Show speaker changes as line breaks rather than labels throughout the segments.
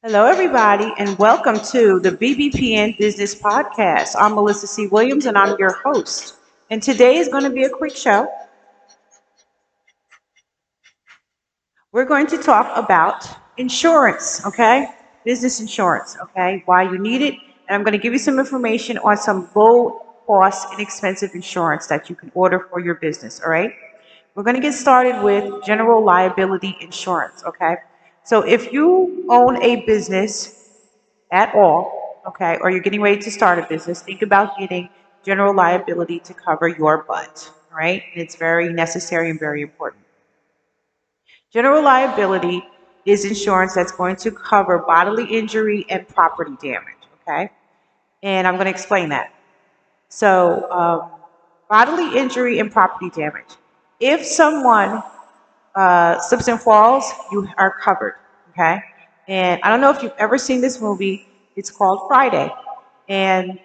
Hello, everybody, and welcome to the BBPN Business Podcast. I'm Melissa C. Williams, and I'm your host. And today is going to be a quick show. We're going to talk about insurance, okay? Business insurance, okay? Why you need it. And I'm going to give you some information on some low cost, inexpensive insurance that you can order for your business, all right? We're going to get started with general liability insurance, okay? So if you own a business at all, okay, or you're getting ready to start a business, think about getting general liability to cover your butt, all right? And it's very necessary and very important. General liability is insurance that's going to cover bodily injury and property damage, okay? And I'm going to explain that. So, bodily injury and property damage. If someone slips and falls, you are covered, okay? And I don't know if you've ever seen this movie. It's called Friday, and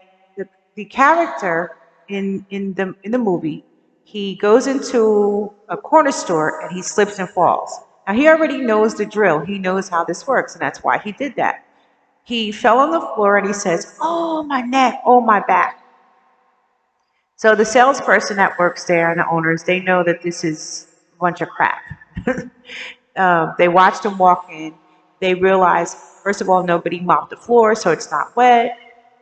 the character in the movie, he goes into a corner store and he slips and falls. Now he already knows the drill. He knows how this works, and that's why he did that. He fell on the floor and he says, "Oh, my neck, oh, my back." So the salesperson that works there and the owners, they know that this is a bunch of crap. They watched him walk in. They realized, first of all, nobody mopped the floor, so it's not wet.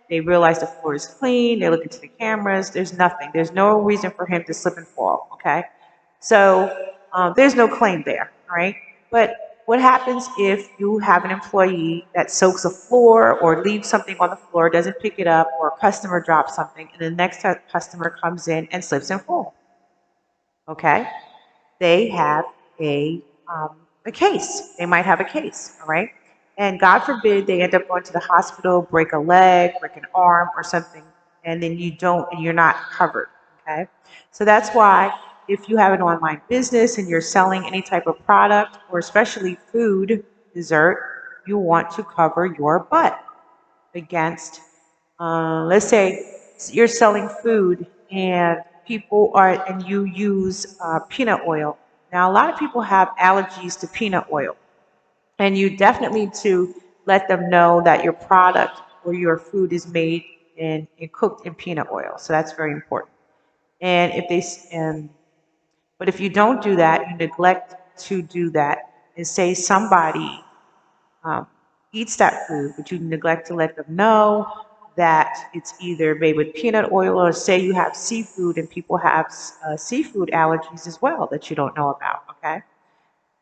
They realize the floor is clean. They look into the cameras. There's nothing. There's no reason for him to slip and fall. Okay, so there's no claim there. All right, but what happens if you have an employee that soaks a floor or leaves something on the floor, doesn't pick it up, or a customer drops something, and the next customer comes in and slips and falls? Okay, they have a a case. They might have a case, all right? And God forbid they end up going to the hospital, break a leg, break an arm or something, and then you don't, and you're not covered, okay? So that's why if you have an online business and you're selling any type of product, or especially food, dessert, you want to cover your butt against, let's say you're selling food and and you use peanut oil. Now, a lot of people have allergies to peanut oil, and you definitely need to let them know that your product or your food is made and cooked in peanut oil. So that's very important. And but if you don't do that, you neglect to do that, and say somebody um, eats that food, but you neglect to let them know that it's either made with peanut oil, or say you have seafood and people have seafood allergies as well that you don't know about, okay?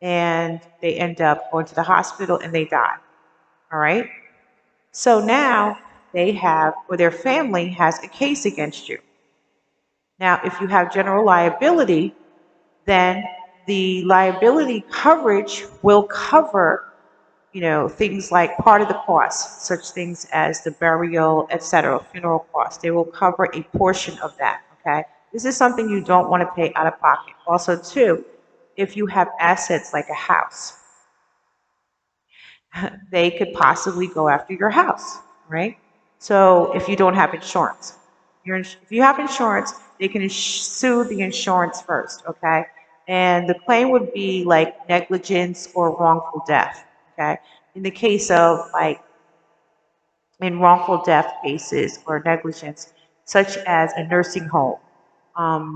And they end up going to the hospital and they die, all right? So now they have, or their family has a case against you. Now, if you have general liability, then the liability coverage will cover things like part of the cost, such things as the burial, etc., funeral costs. They will cover a portion of that, okay? This is something you don't want to pay out of pocket. Also, too, if you have assets like a house, they could possibly go after your house, right? So if you don't have insurance, if you have insurance, they can sue the insurance first, okay? And the claim would be like negligence or wrongful death, okay? In the case of like in wrongful death cases or negligence, such as a nursing home,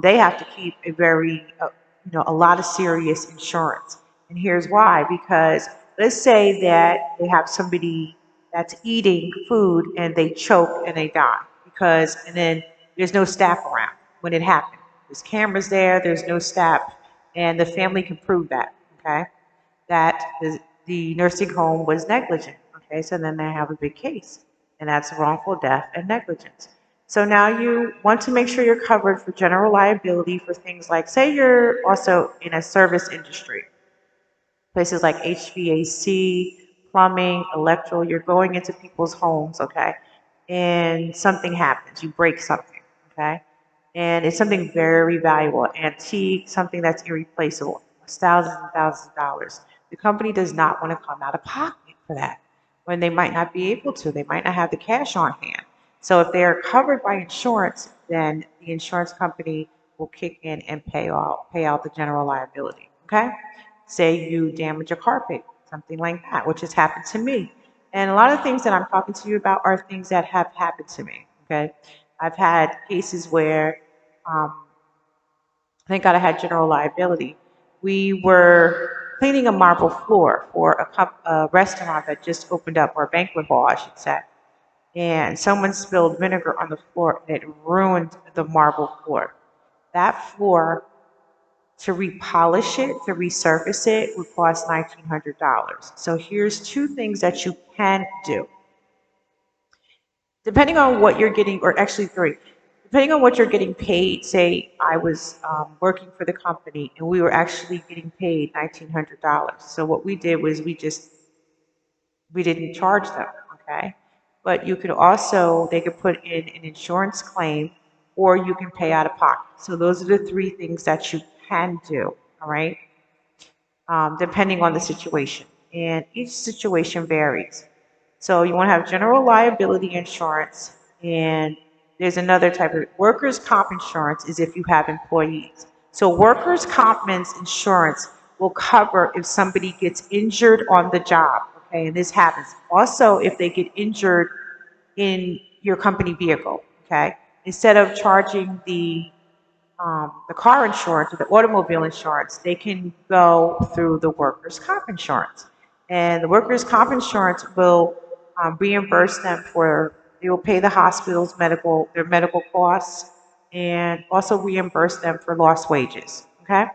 they have to keep a lot of serious insurance. And here's why: because let's say that they have somebody that's eating food and they choke and they die, and then there's no staff around when it happened. There's cameras there, there's no staff, and the family can prove that, okay? That the nursing home was negligent. Okay, so then they have a big case, and that's wrongful death and negligence. So now you want to make sure you're covered for general liability for things like, say you're also in a service industry, places like HVAC, plumbing, electrical, you're going into people's homes, okay, and something happens, you break something, okay, and it's something very valuable, antique, something that's irreplaceable, thousands and thousands of dollars. The company does not want to come out of pocket for that when they might not be able to. They might not have the cash on hand. So if they are covered by insurance, then the insurance company will kick in and pay out the general liability. Okay? Say you damage a carpet, something like that, which has happened to me. And a lot of things that I'm talking to you about are things that have happened to me. Okay. I've had cases where, um, thank God I had general liability. We were cleaning a marble floor for a restaurant that just opened up, or a banquet hall, I should say. And someone spilled vinegar on the floor and it ruined the marble floor. That floor, to repolish it, to resurface it, would cost $1,900. So here's two things that you can do. Depending on what you're getting, or actually three, depending on what you're getting paid. Say I was working for the company and we were actually getting paid $1,900. So what we did was we didn't charge them, okay? But you could also, they could put in an insurance claim, or you can pay out of pocket. So those are the three things that you can do, all right? Depending on the situation. And each situation varies. So you want to have general liability insurance, and there's another type of workers' comp insurance is if you have employees. So workers' comp insurance will cover if somebody gets injured on the job, okay? And this happens. Also, if they get injured in your company vehicle, okay? Instead of charging the car insurance or the automobile insurance, they can go through the workers' comp insurance. And the workers' comp insurance will reimburse them for, they will pay the hospital's their medical costs, and also reimburse them for lost wages. Okay?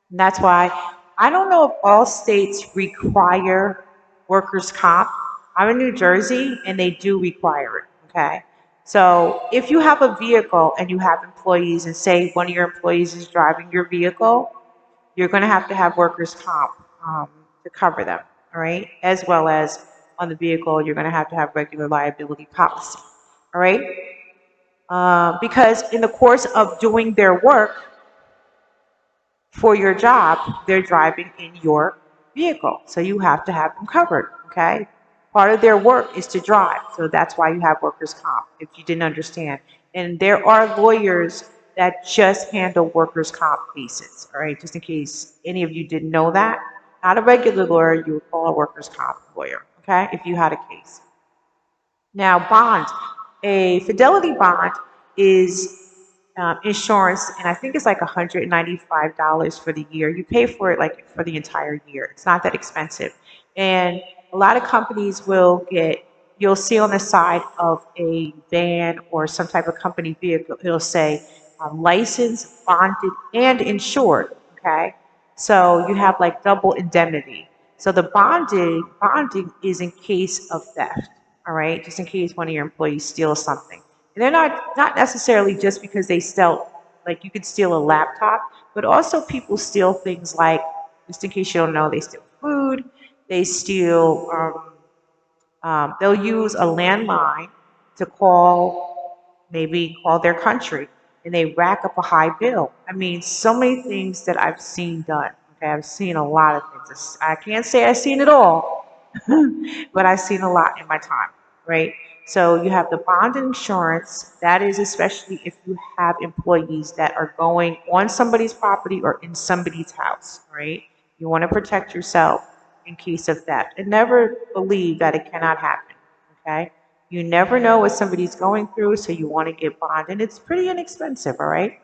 And that's why I don't know if all states require workers' comp. I'm in New Jersey and they do require it. Okay. So if you have a vehicle and you have employees, and say one of your employees is driving your vehicle, you're going to have workers' comp to cover them. All right. As well as on the vehicle, you're going to have regular liability policy. All right. Because in the course of doing their work, for your job, they're driving in your vehicle. So you have to have them covered, okay? Part of their work is to drive. So that's why you have workers' comp, if you didn't understand. And there are lawyers that just handle workers' comp cases, all right? Just in case any of you didn't know that. Not a regular lawyer, you would call a workers' comp lawyer, okay? If you had a case. Now, bond. A fidelity bond is insurance, and I think it's like $195 for the year. You pay for it like for the entire year. It's not that expensive. And a lot of companies will you'll see on the side of a van or some type of company vehicle, it'll say licensed, bonded, and insured. Okay. So you have like double indemnity. So the bonding is in case of theft. All right. Just in case one of your employees steals something. And they're not necessarily just because they steal, like you could steal a laptop, but also people steal things like, just in case you don't know, they steal food, they steal, they'll use a landline to maybe call their country, and they rack up a high bill. I mean, so many things that I've seen done. Okay, I've seen a lot of things. I can't say I've seen it all, but I've seen a lot in my time, right? So you have the bond insurance. That is especially if you have employees that are going on somebody's property or in somebody's house, right? You want to protect yourself in case of theft, and never believe that it cannot happen, okay? You never know what somebody's going through, so you want to get bond, and it's pretty inexpensive, all right?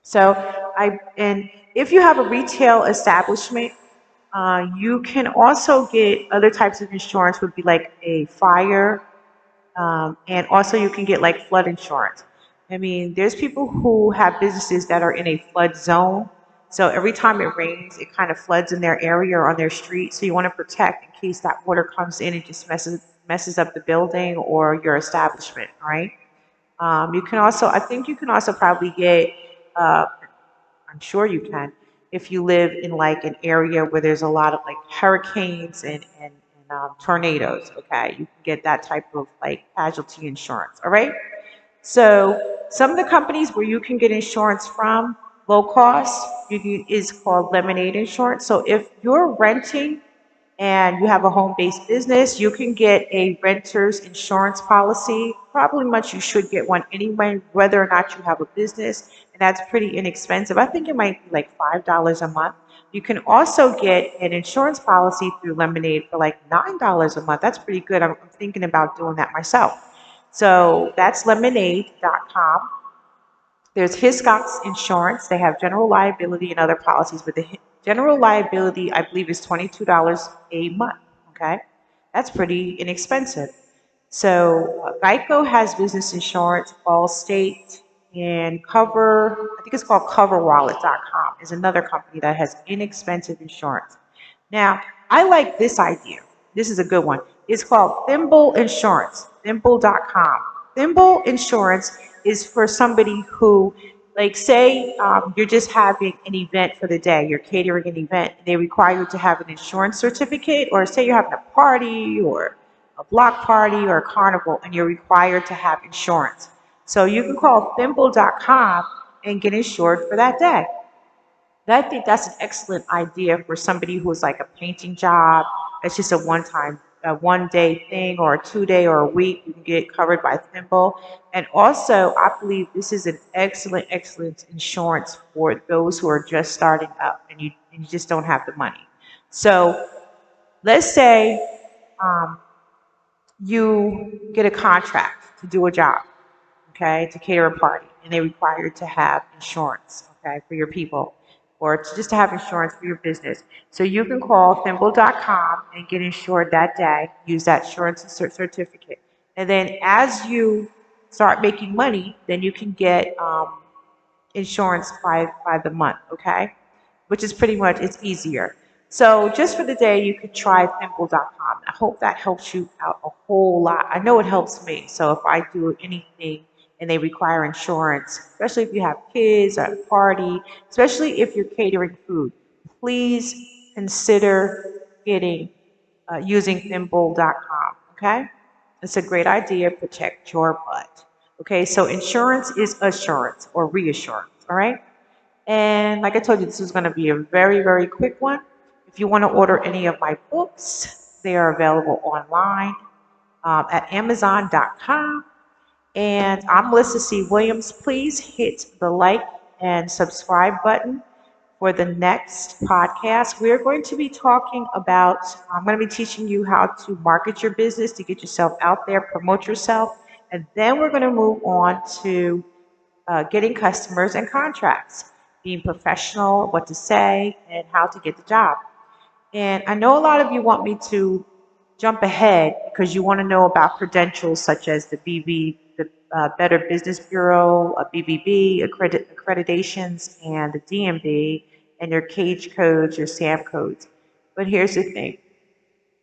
So and if you have a retail establishment, you can also get other types of insurance, would be like a fire, and also you can get like flood insurance. I mean, there's people who have businesses that are in a flood zone. So every time it rains, it kind of floods in their area or on their street. So you want to protect in case that water comes in and just messes up the building or your establishment, right? You can also, I think you can also probably get, uh, I'm sure you can, if you live in like an area where there's a lot of like hurricanes and tornadoes. Okay, you can get that type of like casualty insurance. All right. So some of the companies where you can get insurance from low cost is called Lemonade Insurance. So if you're renting and you have a home-based business, you can get a renter's insurance policy. Probably much you should get one anyway, whether or not you have a business, and that's pretty inexpensive. I think it might be like $5 a month, You can also get an insurance policy through Lemonade for like $9 a month. That's pretty good. I'm thinking about doing that myself. So that's lemonade.com. There's Hiscox Insurance. They have general liability and other policies, but the general liability, I believe, is $22 a month. Okay, that's pretty inexpensive. So Geico has business insurance. Allstate and I think it's called CoverWallet.com is another company that has inexpensive insurance. Now, I like this idea. This is a good one. It's called Thimble Insurance, thimble.com. Thimble Insurance is for somebody who, like, say you're just having an event for the day, you're catering an event, and they require you to have an insurance certificate, or say you're having a party or a block party or a carnival, and you're required to have insurance. So you can call thimble.com and get insured for that day. And I think that's an excellent idea for somebody who's like a painting job. It's just a one day thing, or a 2 day or a week. You can get covered by Thimble. And also, I believe this is an excellent insurance for those who are just starting up and you just don't have the money. So let's say you get a contract to do a job, okay, to cater a party, and they require you to have insurance, okay, for your people, or just to have insurance for your business. So you can call thimble.com and get insured that day, use that insurance certificate. And then as you start making money, then you can get insurance by the month, okay? Which is pretty much, it's easier. So just for the day, you could try thimble.com. I hope that helps you out a whole lot. I know it helps me. So if I do anything and they require insurance, especially if you have kids at a party, especially if you're catering food, please consider getting using thimble.com, okay? It's a great idea. Protect your butt. Okay, so insurance is assurance or reassurance, all right? And like I told you, this is going to be a very quick one. If you want to order any of my books, they are available online at Amazon.com. And I'm Melissa C. Williams. Please hit the like and subscribe button for the next podcast. We're going to be talking about, I'm going to be teaching you how to market your business, to get yourself out there, promote yourself. And then we're going to move on to getting customers and contracts, being professional, what to say, and how to get the job. And I know a lot of you want me to jump ahead because you want to know about credentials such as the Better Business Bureau, BBB, accreditations, and the DMB, and your CAGE codes, your SAM codes. But here's the thing.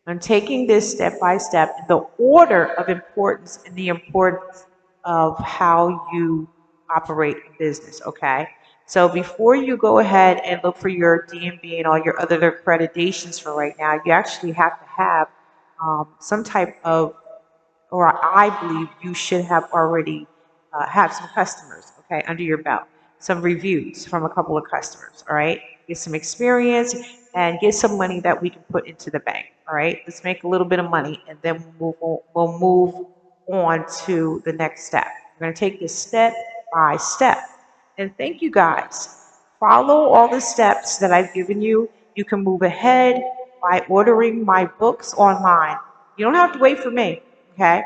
I'm taking this step by step, the order of importance and the importance of how you operate a business, okay? So before you go ahead and look for your DMB and all your other accreditations for right now, you actually have to have some type of, or I believe you should have already have some customers, okay, under your belt, some reviews from a couple of customers, all right? Get some experience and get some money that we can put into the bank, all right? Let's make a little bit of money and then we'll move on to the next step. We're going to take this step by step. And thank you guys. Follow all the steps that I've given you. You can move ahead by ordering my books online. You don't have to wait for me, okay?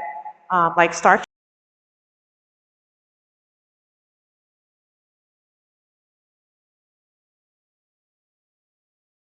Like start